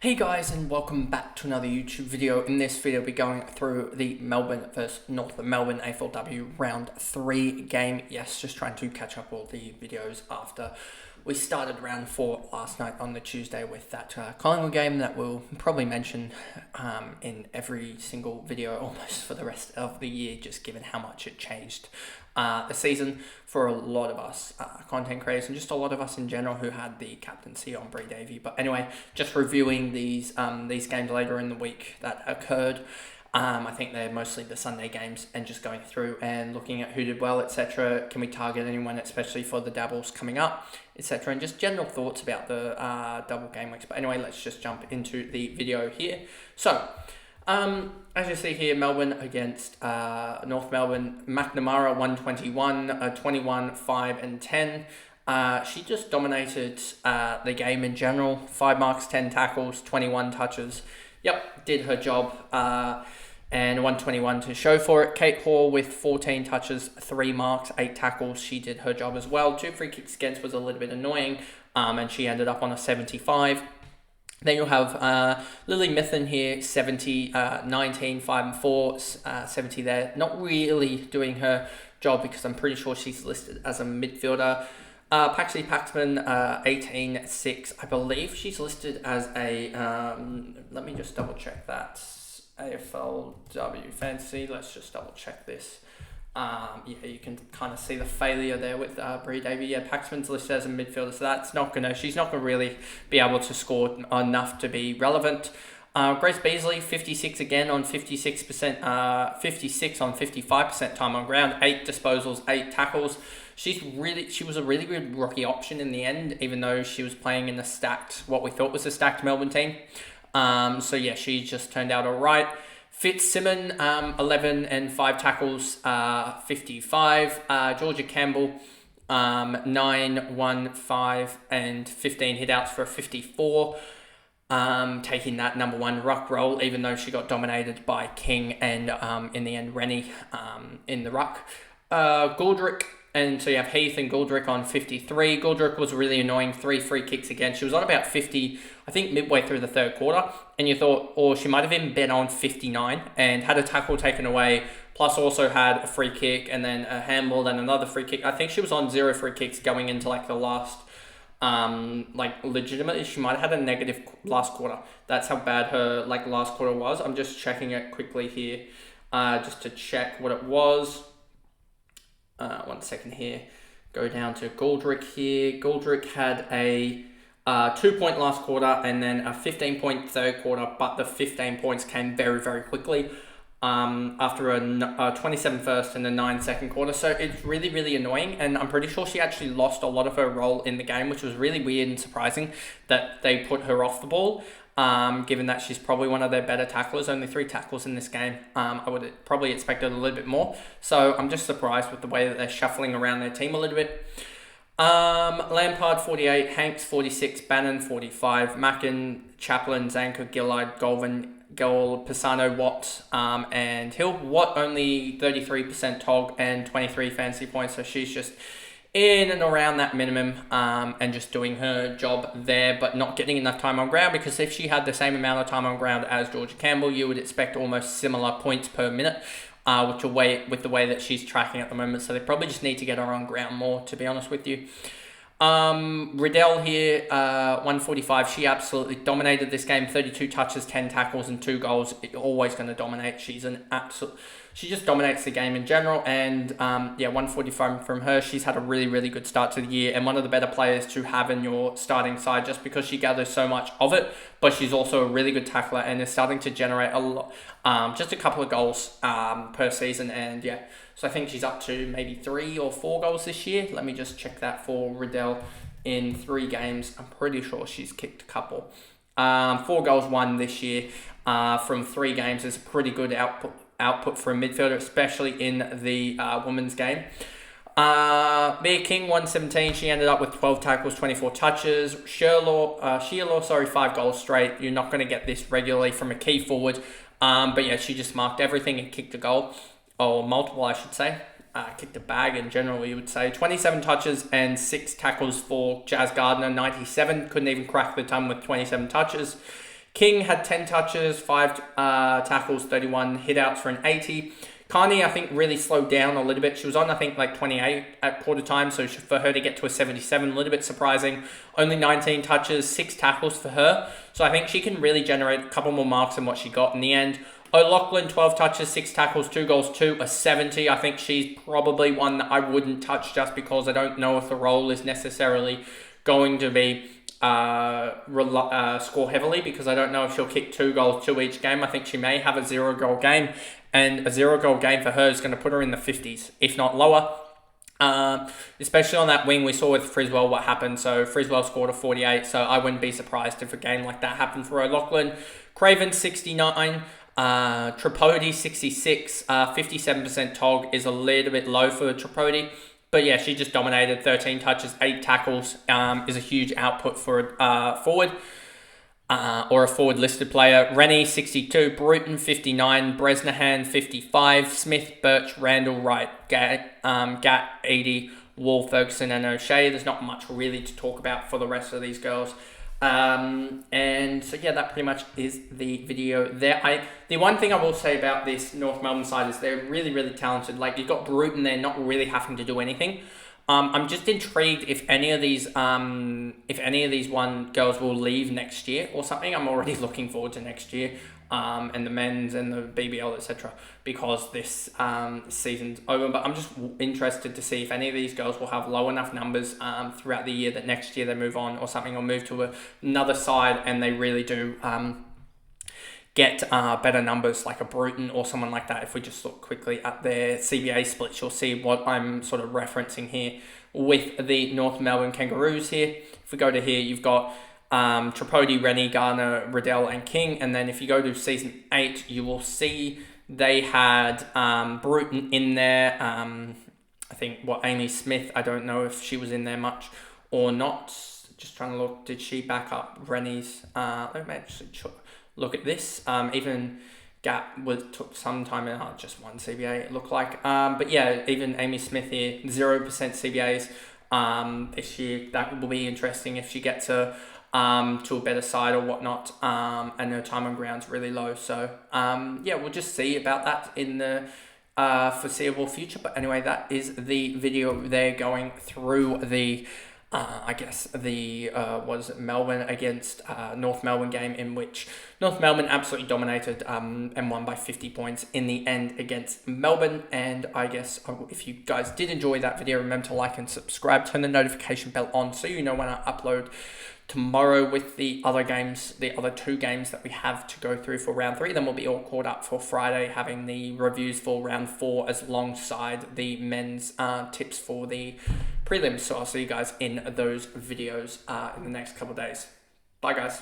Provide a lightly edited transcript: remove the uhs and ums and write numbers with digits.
Hey guys, and welcome back to another YouTube video. In this video, we'll be going through the Melbourne versus North Melbourne AFLW round 3 game. Yes, just trying to catch up all the videos after we started round 4 last night on the Tuesday with that Collingwood game that we'll probably mention in every single video almost for the rest of the year, just given how much it changed the season for a lot of us content creators and just a lot of us in general who had the captaincy on Bree Davey. But anyway, just reviewing these games later in the week that occurred. I think they're mostly the Sunday games, and just going through and looking at who did well, etc. Can we target anyone, especially for the doubles coming up, etc. And just general thoughts about the double game weeks. But anyway, let's just jump into the video here. So, as you see here, Melbourne against North Melbourne. McNamara 121, 21, 5 and 10. She just dominated the game in general. 5 marks, 10 tackles, 21 touches. Yep, did her job. And 121 to show for it. Kate Hall with 14 touches, 3 marks, 8 tackles. She did her job as well. 2 free kicks against was a little bit annoying, and she ended up on a 75. Then you'll have Lily Mithen here, 70, 19, 5 and 4, 70 there. Not really doing her job because I'm pretty sure she's listed as a midfielder. Paxley Paxman, 18, 6. I believe she's listed as a, let me just double check that. AFLW Fantasy. Let's just double check this. Yeah, you can kind of see the failure there with Bree Davey. Yeah, Paxman's listed as a midfielder, so that's not gonna. She's not gonna really be able to score enough to be relevant. Grace Beasley, 56 again on 56%, 56 on 55% time on ground, 8 disposals, 8 tackles. She was a really good rookie option in the end, even though she was playing in what we thought was a stacked Melbourne team. So yeah, she just turned out all right. Fitzsimmons, 11 and 5 tackles, 55. Georgia Campbell, 9, 1, 5 and 15 hitouts for a 54. Taking that number 1 ruck role, even though she got dominated by King and in the end Rennie in the ruck. Gouldrick. And so you have Heath and Gouldrick on 53. Gouldrick was really annoying, 3 free kicks again. She was on about 50, I think midway through the third quarter. And you thought, or she might have even been on 59 and had a tackle taken away, plus also had a free kick and then a handball and another free kick. I think she was on 0 free kicks going into like the last, legitimately, she might have had a negative last quarter. That's how bad her last quarter was. I'm just checking it quickly here, just to check what it was. 1 second here. Go down to Gouldrick here. Gouldrick had a 2-point last quarter and then a 15-point third quarter, but the 15 points came very, very quickly after a 27 first and a 9 second quarter. So it's really, really annoying, and I'm pretty sure she actually lost a lot of her role in the game, which was really weird and surprising that they put her off the ball. Given that she's probably one of their better tacklers, only 3 tackles in this game. I would have probably expected a little bit more. So I'm just surprised with the way that they're shuffling around their team a little bit. Lampard 48, Hanks 46, Bannon 45, Mackin, Chaplin, Zanker, Gillard, Golvin, Pisano, Watt, and Hill. Watt only 33% TOG and 23 fantasy points, so she's just in and around that minimum, and just doing her job there, but not getting enough time on ground, because if she had the same amount of time on ground as Georgia Campbell, you would expect almost similar points per minute, with the way that she's tracking at the moment. So they probably just need to get her on ground more, to be honest with you. Riddell here, 145. She absolutely dominated this game. 32 touches, 10 tackles, and 2 goals. Always going to dominate. She just dominates the game in general. And yeah, 145 from her. She's had a really, really good start to the year, and one of the better players to have in your starting side, just because she gathers so much of it. But she's also a really good tackler and is starting to generate a lot, just a couple of goals per season. And yeah, so I think she's up to maybe 3 or 4 goals this year. Let me just check that for Riddell in 3 games. I'm pretty sure she's kicked a couple. 4 goals, 1 this year from 3 games is a pretty good output for a midfielder, especially in the women's game. Mia King, 117. She ended up with 12 tackles, 24 touches. Shearlaw, 5 goals straight. You're not going to get this regularly from a key forward. But yeah, she just marked everything and kicked a goal. Or multiple, I should say. Kicked a bag in general, you would say. 27 touches and 6 tackles for Jazz Gardner. 97, couldn't even crack the ton with 27 touches. King had 10 touches, 5 tackles, 31 hit-outs for an 80. Carney, I think, really slowed down a little bit. She was on, I think, like 28 at quarter time, so for her to get to a 77, a little bit surprising. Only 19 touches, 6 tackles for her. So I think she can really generate a couple more marks than what she got in the end. O'Loughlin, 12 touches, 6 tackles, 2 goals, 2, a 70. I think she's probably one that I wouldn't touch just because I don't know if the role is necessarily going to be score heavily, because I don't know if she'll kick 2 goals, 2 each game. I think she may have a 0-goal game, and a 0-goal game for her is going to put her in the 50s, if not lower. Especially on that wing, we saw with Friswell what happened. So Friswell scored a 48, so I wouldn't be surprised if a game like that happened for O'Loughlin. Craven, 69. Tripodi, 66. 57% TOG is a little bit low for Tripodi. But yeah, she just dominated. 13 touches, 8 tackles, is a huge output for a forward. Or a forward listed player. Rennie, 62. Bruton, 59. Bresnahan, 55. Smith, Birch, Randall, Wright, Gat, 80. Wall, Ferguson, and O'Shea. There's not much really to talk about for the rest of these girls. And so yeah, that pretty much is the video there. The one thing I will say about this North Melbourne side is they're really, really talented. Like, you've got Bruton there not really having to do anything. I'm just intrigued if any of these one girls will leave next year or something. I'm already looking forward to next year, and the men's and the BBL, etc. because this season's over. But I'm just interested to see if any of these girls will have low enough numbers throughout the year that next year they move on or something, or move to another side and they really do get better numbers, like a Bruton or someone like that. If we just look quickly at their CBA splits, you'll see what I'm sort of referencing here with the North Melbourne Kangaroos here. If we go to here, you've got Tripodi, Rennie, Garner, Riddell, and King. And then if you go to season 8, you will see they had Bruton in there. I think, Amy Smith, I don't know if she was in there much or not. Just trying to look, did she back up Rennie's? Let me actually look at this. Even Gap took some time in, just one CBA it looked like. But yeah, even Amy Smith here, 0% CBAs this year. That will be interesting if she gets to a better side or whatnot. And her time on ground's really low. So yeah, we'll just see about that in the foreseeable future. But anyway, that is the video there going through the Melbourne against North Melbourne game, in which North Melbourne absolutely dominated and won by 50 points in the end against Melbourne. And I guess if you guys did enjoy that video, remember to like and subscribe, turn the notification bell on so you know when I upload tomorrow with the other games, the other 2 games that we have to go through for round 3. Then we'll be all caught up for Friday, having the reviews for round 4 as alongside the men's tips for the prelims. So I'll see you guys in those videos in the next couple of days. Bye guys.